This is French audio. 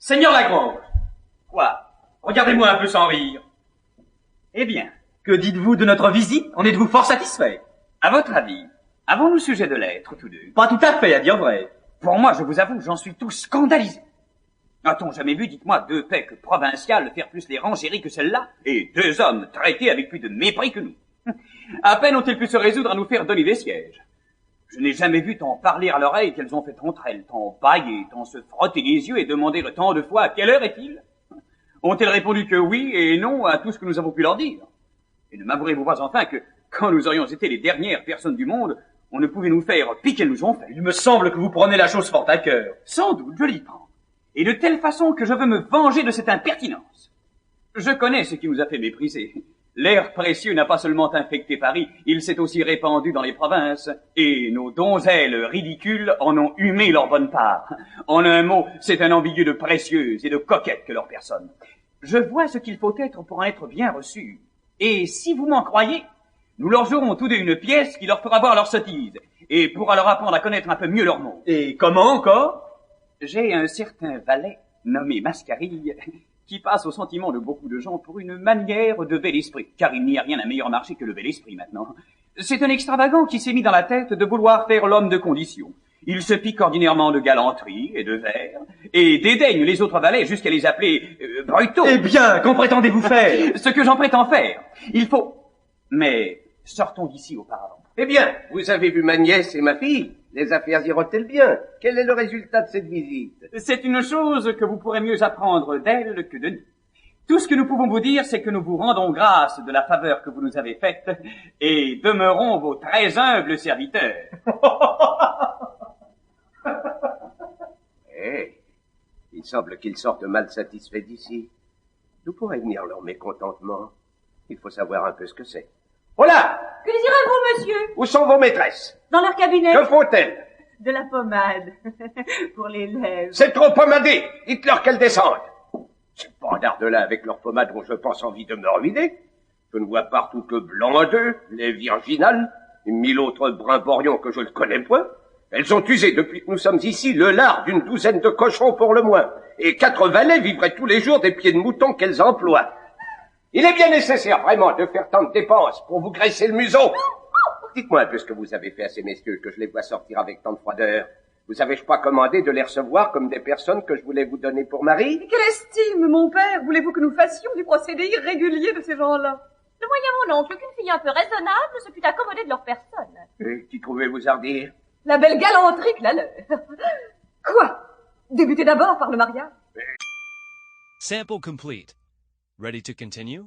Seigneur Lagrange. Quoi? Regardez-moi un peu sans rire. Eh bien, que dites-vous de notre visite? En êtes-vous fort satisfait? À votre avis, avons-nous sujet de l'être, tous deux? Pas tout à fait, à dire vrai. Pour moi, je vous avoue, j'en suis tout scandalisé. A-t-on jamais vu, dites-moi, deux pecs provinciales faire plus les rangéries que celle-là, et deux hommes traités avec plus de mépris que nous? À peine ont-ils pu se résoudre à nous faire donner des sièges. Je n'ai jamais vu tant parler à l'oreille qu'elles ont fait entre elles, tant bâiller, tant se frotter les yeux et demander tant de fois à quelle heure est-il? Ont-elles répondu que oui et non à tout ce que nous avons pu leur dire? Et ne m'avouerez-vous pas enfin que, quand nous aurions été les dernières personnes du monde, on ne pouvait nous faire pis qu'elles nous ont fait? Il me semble que vous prenez la chose fort à cœur. Sans doute, je l'y prends. Et de telle façon que je veux me venger de cette impertinence. Je connais ce qui nous a fait mépriser. L'air précieux n'a pas seulement infecté Paris, il s'est aussi répandu dans les provinces, et nos donzelles ridicules en ont humé leur bonne part. En un mot, c'est un ambigu de précieuses et de coquettes que leur personne. Je vois ce qu'il faut être pour en être bien reçu. Et si vous m'en croyez, nous leur jouerons tous deux une pièce qui leur fera voir leur sottise, et pourra leur apprendre à connaître un peu mieux leur monde. Et comment encore? J'ai un certain valet, nommé Mascarille, qui passe au sentiment de beaucoup de gens pour une manière de bel esprit, car il n'y a rien à meilleur marché que le bel esprit maintenant. C'est un extravagant qui s'est mis dans la tête de vouloir faire l'homme de condition. Il se pique ordinairement de galanterie et de verre, et dédaigne les autres valets jusqu'à les appeler brutaux. Eh bien, qu'en prétendez-vous faire? Ce que j'en prétends faire. Il faut... Mais sortons d'ici auparavant. Eh bien, vous avez vu ma nièce et ma fille. Les affaires iront-elles bien? Quel est le résultat de cette visite? C'est une chose que vous pourrez mieux apprendre d'elle que de nous. Tout ce que nous pouvons vous dire, c'est que nous vous rendons grâce de la faveur que vous nous avez faite et demeurons vos très humbles serviteurs. Il semble qu'ils sortent mal satisfaits d'ici. D'où pourrait venir leur mécontentement? Il faut savoir un peu ce que c'est. Voilà! Que désirez-vous, monsieur? Où sont vos maîtresses? Dans leur cabinet. Que font-elles? De la pommade. Pour les lèvres. C'est trop pommadé! Dites-leur qu'elles descendent! Ces bandards de là avec leur pommade ont, je pense, envie de me ruiner. Je ne vois partout que blanc d'eux, les virginales, et mille autres brimborions que je ne connais point. Elles ont usé, depuis que nous sommes ici, le lard d'une douzaine de cochons pour le moins, et 4 valets vivraient tous les jours des pieds de mouton qu'elles emploient. Il est bien nécessaire, vraiment, de faire tant de dépenses pour vous graisser le museau. Dites-moi un peu ce que vous avez fait à ces messieurs, que je les vois sortir avec tant de froideur. Vous avez-je pas commandé de les recevoir comme des personnes que je voulais vous donner pour mari? Quelle estime, mon père, voulez-vous que nous fassions du procédé irrégulier de ces gens-là? Ne voyez, mon oncle, qu'une fille un peu raisonnable se fût accommodée de leur personne. Et qui trouvez-vous hardir? La belle galanterie que la leur. Quoi? Débuter d'abord par le mariage? Sample complete. Ready to continue?